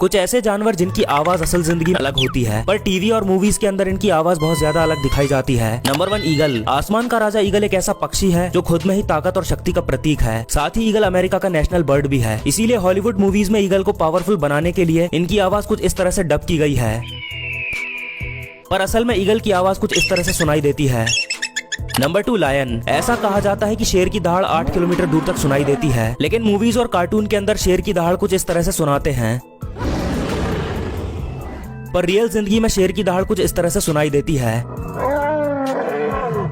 कुछ ऐसे जानवर जिनकी आवाज असल जिंदगी में अलग होती है, पर टीवी और मूवीज के अंदर इनकी आवाज बहुत ज्यादा अलग दिखाई जाती है। Number 1, eagle. आसमान का राजा ईगल एक ऐसा पक्षी है जो खुद में ही ताकत और शक्ति का प्रतीक है। साथ ही ईगल अमेरिका का नेशनल बर्ड भी है। इसीलिए हॉलीवुड मूवीज में ईगल को पावरफुल बनाने के लिए इनकी आवाज कुछ इस तरह से डब की गई है, पर असल में ईगल की आवाज कुछ इस तरह से सुनाई देती है। Number 2, lion. ऐसा कहा जाता है कि शेर की दहाड़ 8 किलोमीटर दूर तक सुनाई देती है, लेकिन मूवीज और कार्टून के अंदर शेर की दहाड़ कुछ इस तरह से सुनाते हैं, पर रियल जिंदगी में शेर की दहाड़ कुछ इस तरह से सुनाई देती है।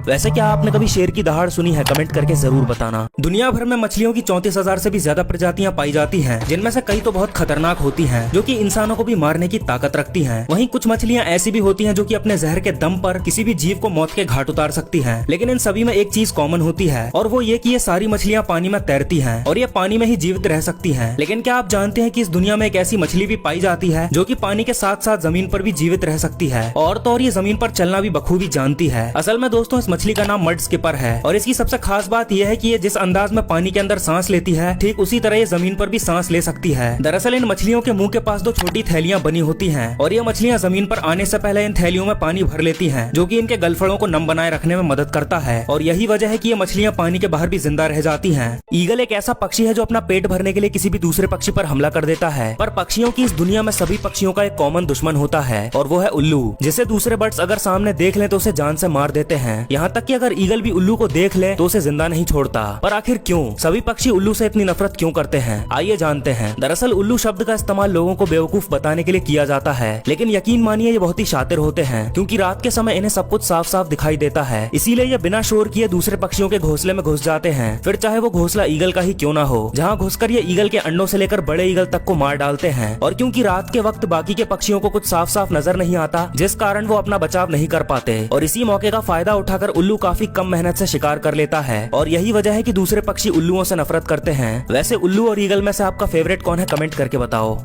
वैसे क्या आपने कभी शेर की दहाड़ सुनी है? कमेंट करके जरूर बताना। दुनिया भर में मछलियों की 34,000 से भी ज्यादा प्रजातियां पाई जाती हैं, जिनमें से कई तो बहुत खतरनाक होती हैं, जो कि इंसानों को भी मारने की ताकत रखती हैं। वहीं कुछ मछलियां ऐसी भी होती हैं जो कि अपने जहर के दम पर किसी भी जीव को मौत के घाट उतार सकती हैं। लेकिन इन सभी में एक चीज कॉमन होती है, और वो ये कि ये सारी मछलियां पानी में तैरती हैं और ये पानी में ही जीवित रह सकती हैं। लेकिन क्या आप जानते हैं कि इस दुनिया में एक ऐसी मछली भी पाई जाती है जो कि पानी के साथ साथ जमीन पर भी जीवित रह सकती है, और तो और ये जमीन पर चलना भी बखूबी जानती है। असल में दोस्तों, इस मछली का नाम मड स्किपर है, और इसकी सबसे खास बात यह है कि ये जिस अंदाज में पानी के अंदर सांस लेती है, ठीक उसी तरह ये जमीन पर भी सांस ले सकती है। दरअसल इन मछलियों के मुंह के पास 2 छोटी थैलियां बनी होती हैं, और ये मछलियां जमीन पर आने से पहले इन थैलियों में पानी भर लेती हैं, जो कि इनके गलफड़ों को नम बनाए रखने में मदद करता है। और यही वजह है कि ये मछलियां पानी के बाहर भी जिंदा रह जाती हैं। ईगल एक ऐसा पक्षी है जो अपना पेट भरने के लिए किसी भी दूसरे पक्षी पर हमला कर देता है, पर पक्षियों की इस दुनिया में सभी पक्षियों का एक कॉमन दुश्मन होता है, और वो है उल्लू, जिसे दूसरे बर्ड्स अगर सामने देख लें तो उसे जान से मार देते हैं। यहाँ तक कि अगर ईगल भी उल्लू को देख ले तो उसे जिंदा नहीं छोड़ता। पर आखिर क्यों सभी पक्षी उल्लू से इतनी नफरत क्यों करते हैं? आइए जानते हैं। दरअसल उल्लू शब्द का इस्तेमाल लोगों को बेवकूफ बताने के लिए किया जाता है, लेकिन यकीन मानिए ये बहुत ही शातिर होते हैं, क्योंकि रात के समय इन्हें सब कुछ साफ साफ दिखाई देता है। इसीलिए ये बिना शोर किए दूसरे पक्षियों के घोंसले में घुस जाते हैं, फिर चाहे वो घोंसला ईगल का ही क्यों ना हो, जहाँ घुसकर ये ईगल के अंडों से लेकर बड़े ईगल तक को मार डालते हैं। और क्योंकि रात के वक्त बाकी के पक्षियों को कुछ साफ साफ नजर नहीं आता, जिस कारण वो अपना बचाव नहीं कर पाते, और इसी मौके का फायदा उठाकर उल्लू काफी कम मेहनत से शिकार कर लेता है, और यही वजह है कि दूसरे पक्षी उल्लुओं से नफरत करते हैं। वैसे उल्लू और ईगल में से आपका फेवरेट कौन है? कमेंट करके बताओ।